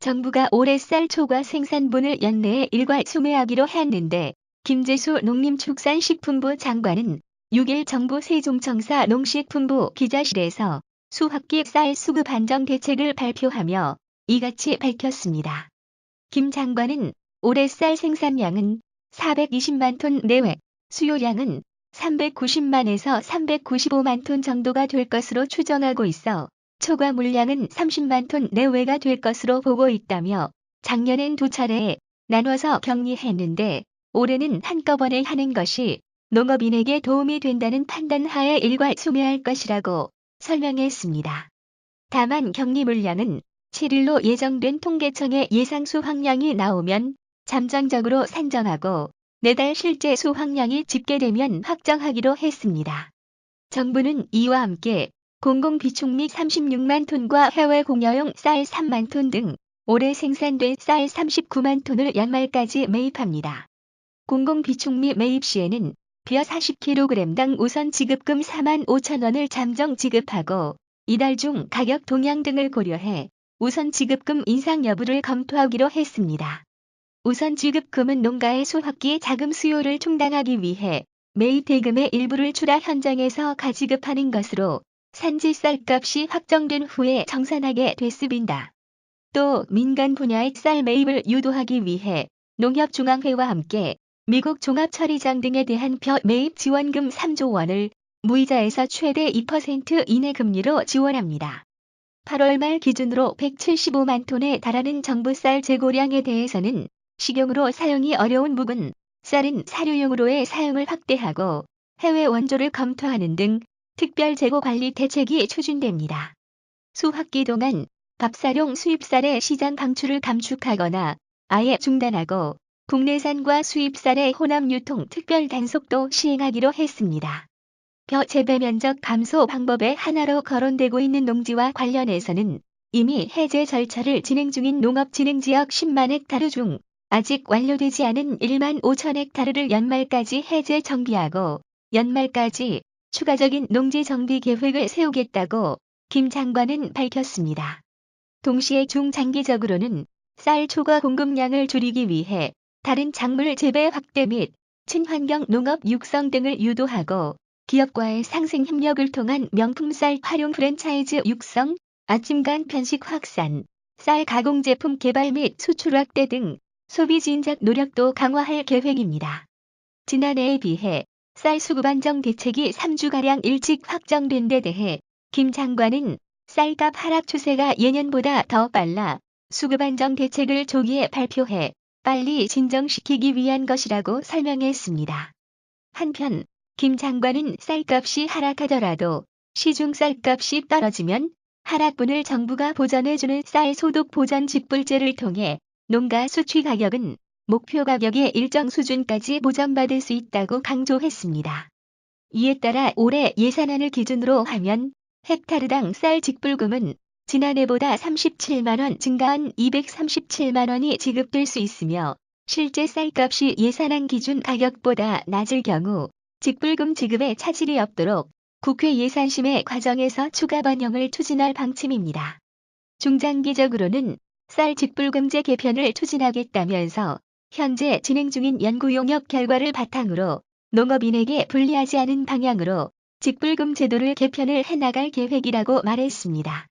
정부가 올해 쌀 초과 생산분을 연내에 일괄 수매하기로 했는데 김재수 농림축산식품부 장관은 6일 정부 세종청사 농식품부 기자실에서 수확기 쌀 수급 안정 대책을 발표하며 이같이 밝혔습니다. 김 장관은 올해 쌀 생산량은 420만 톤 내외, 수요량은 390만에서 395만 톤 정도가 될 것으로 추정하고 있어 초과 물량은 30만 톤 내외가 될 것으로 보고 있다며 작년엔 두 차례에 나눠서 격리했는데 올해는 한꺼번에 하는 것이 농업인에게 도움이 된다는 판단 하에 일괄 수매할 것이라고 설명했습니다. 다만 격리 물량은 7일로 예정된 통계청의 예상 수확량이 나오면 잠정적으로 산정하고 내달 실제 수확량이 집계되면 확정하기로 했습니다. 정부는 이와 함께 공공비축 및 36만 톤과 해외 공여용 쌀 3만 톤 등 올해 생산된 쌀 39만 톤을 연말까지 매입합니다. 공공비축 및 매입 시에는 벼 40kg당 우선 지급금 4만 5천 원을 잠정 지급하고 이달 중 가격 동향 등을 고려해 우선 지급금 인상 여부를 검토하기로 했습니다. 우선 지급금은 농가의 수확기 자금 수요를 충당하기 위해 매입 대금의 일부를 출하 현장에서 가지급하는 것으로 산지 쌀값이 확정된 후에 정산하게 됐습니다. 또 민간 분야의 쌀 매입을 유도하기 위해 농협중앙회와 함께 미국 종합처리장 등에 대한 벼 매입 지원금 3조 원을 무이자에서 최대 2% 이내 금리로 지원합니다. 8월 말 기준으로 175만 톤에 달하는 정부 쌀 재고량에 대해서는 식용으로 사용이 어려운 묵은 쌀은 사료용으로의 사용을 확대하고 해외 원조를 검토하는 등 특별 재고 관리 대책이 추진됩니다. 수확기 동안 밥쌀용 수입쌀의 시장 방출을 감축하거나 아예 중단하고 국내산과 수입쌀의 혼합 유통 특별 단속도 시행하기로 했습니다. 벼 재배 면적 감소 방법의 하나로 거론되고 있는 농지와 관련해서는 이미 해제 절차를 진행 중인 농업진흥지역 10만 헥타르 중 아직 완료되지 않은 1만 5천 헥타르를 연말까지 해제 정비하고 연말까지 추가적인 농지 정비 계획을 세우겠다고 김 장관은 밝혔습니다. 동시에 중장기적으로는 쌀 초과 공급량을 줄이기 위해 다른 작물 재배 확대 및 친환경 농업 육성 등을 유도하고 기업과의 상생 협력을 통한 명품 쌀 활용 프랜차이즈 육성, 아침간 편식 확산, 쌀 가공 제품 개발 및 수출 확대 등 소비 진작 노력도 강화할 계획입니다. 지난해에 비해 쌀 수급 안정 대책이 3주가량 일찍 확정된 데 대해 김 장관은 쌀값 하락 추세가 예년보다 더 빨라 수급 안정 대책을 조기에 발표해 빨리 진정시키기 위한 것이라고 설명했습니다. 한편 김 장관은 쌀값이 하락하더라도 시중 쌀값이 떨어지면 하락분을 정부가 보전해주는 쌀 소득 보전 직불제를 통해 농가 수취 가격은 목표 가격의 일정 수준까지 보전받을 수 있다고 강조했습니다. 이에 따라 올해 예산안을 기준으로 하면 헥타르당 쌀 직불금은 지난해보다 37만 원 증가한 237만 원이 지급될 수 있으며 실제 쌀값이 예산안 기준 가격보다 낮을 경우 직불금 지급에 차질이 없도록 국회 예산심의 과정에서 추가 반영을 추진할 방침입니다. 중장기적으로는 쌀 직불금제 개편을 추진하겠다면서 현재 진행 중인 연구 용역 결과를 바탕으로 농업인에게 불리하지 않은 방향으로 직불금 제도를 개편을 해나갈 계획이라고 말했습니다.